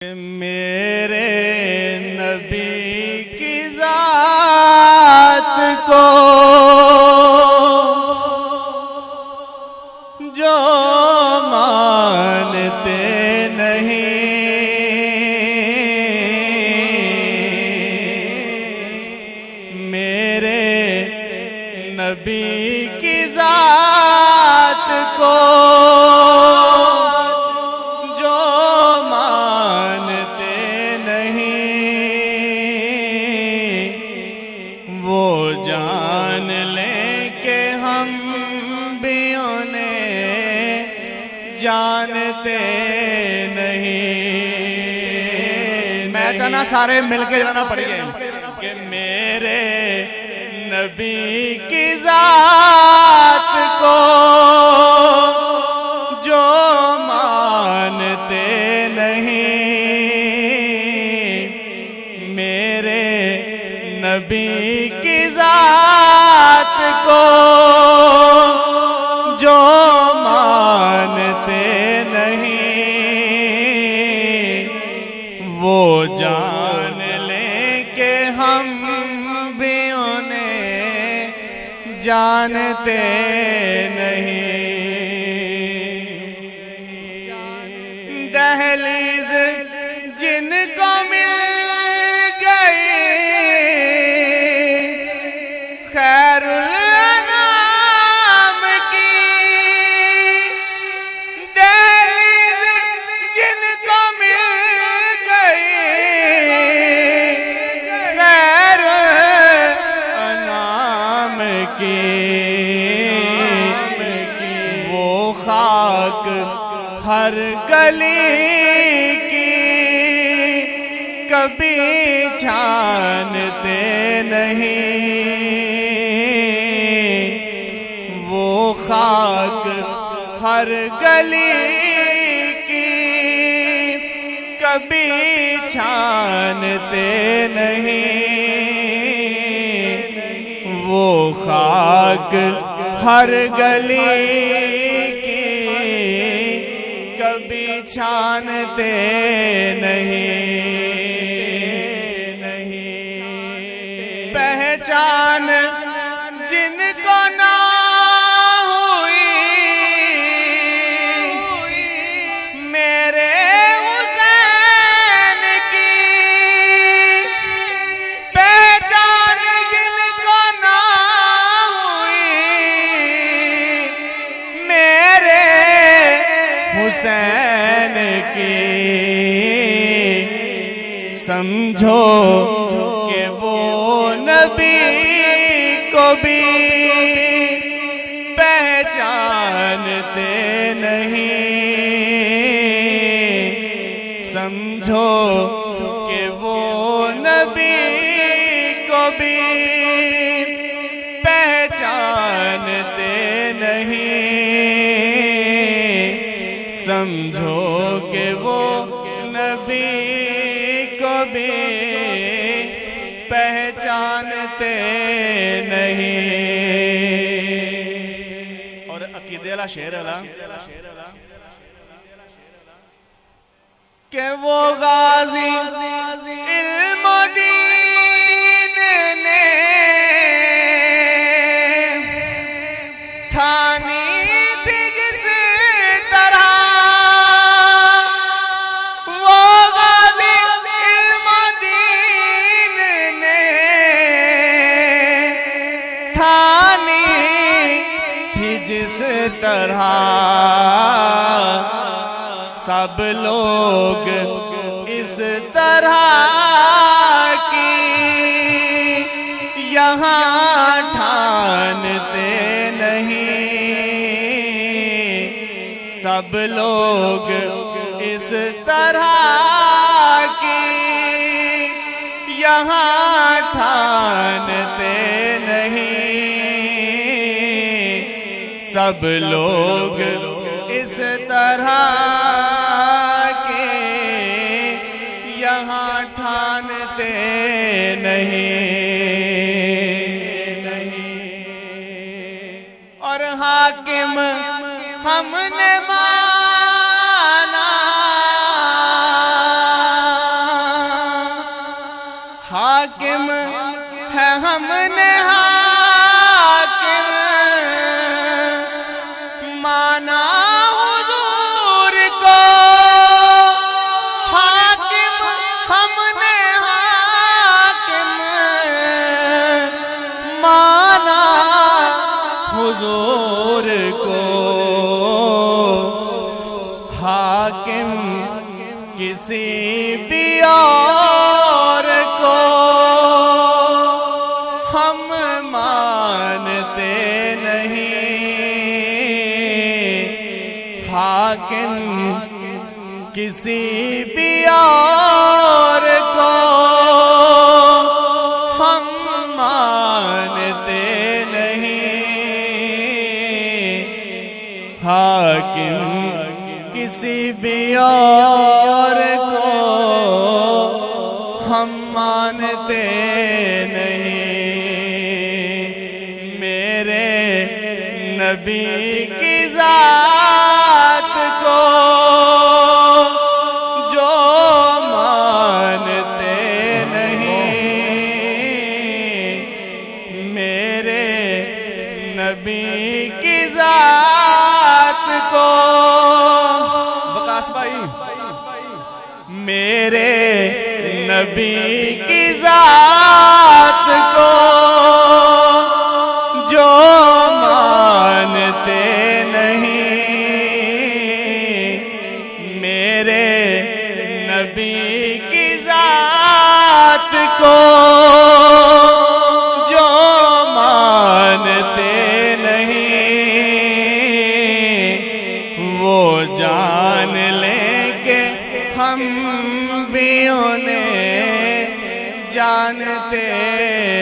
मेरे नबी की जात को जो मानते नहीं, मेरे नबी की जात को जान लें कि हम भी उन्हें जानते नहीं। मैं चाहना सारे मिलके जाना पड़ेगा कि मेरे नबी की जात को जो मानते नहीं, मेरे नबी की जात को जो मानते नहीं, वो जान लें कि हम भी उन्हें जानते नहीं। दहलीज जिनको मिल गई खैरुल अनाम की, दहलीज जिनको मिल गई खैरुल अनाम की, वो खाक हर गली की कभी छानते नहीं, वो खाक हर गली की कभी छानते नहीं, वो खाक हर गली की कभी छानते नहीं। पहचान जिनको ना हुई मेरे हुसैन की, पहचान जिनको ना हुई मेरे हुसैन की, समझो कि वो नबी को भी पहचानते नहीं, समझो कि वो नबी को भी पहचानते नहीं, समझो कि वो नबी को भी पहचानते नहीं। और अकीदे वाला शेर वाला कि वो गाजी इल्मुद्दीन ने ठानी थी जिस तरह, वो गाजी इल्मुद्दीन ने ठानी थी जिस तरह, सब लोग इस तरह की यहाँ ठानते नहीं, सब लोग इस तरह की यहाँ ठानते नहीं, सब लोग इस तरह के यहाँ ठानते नहीं। और हाकिम हमने माना हमने हाकिम माना हुजूर को, हाकिम हमने हाकिम माना हुजूर को। हाकिम किसी भी और को हम मानते नहीं। हाकिम किसी भी और को हम मानते नहीं। हाकिम किसी भी और को हम मानते नहीं। मेरे नबी की जात को जो मानते नहीं, मेरे नबी की जात को, मेरे नबी की जात को जो मानते नहीं, मेरे नबी की जात को जो मानते नहीं, वो जान लेंगे हम भी उन्हें जानते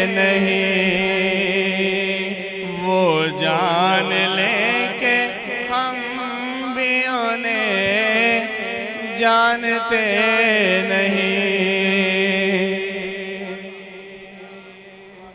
नहीं। वो जान लेंगे हम भी उन्हें जानते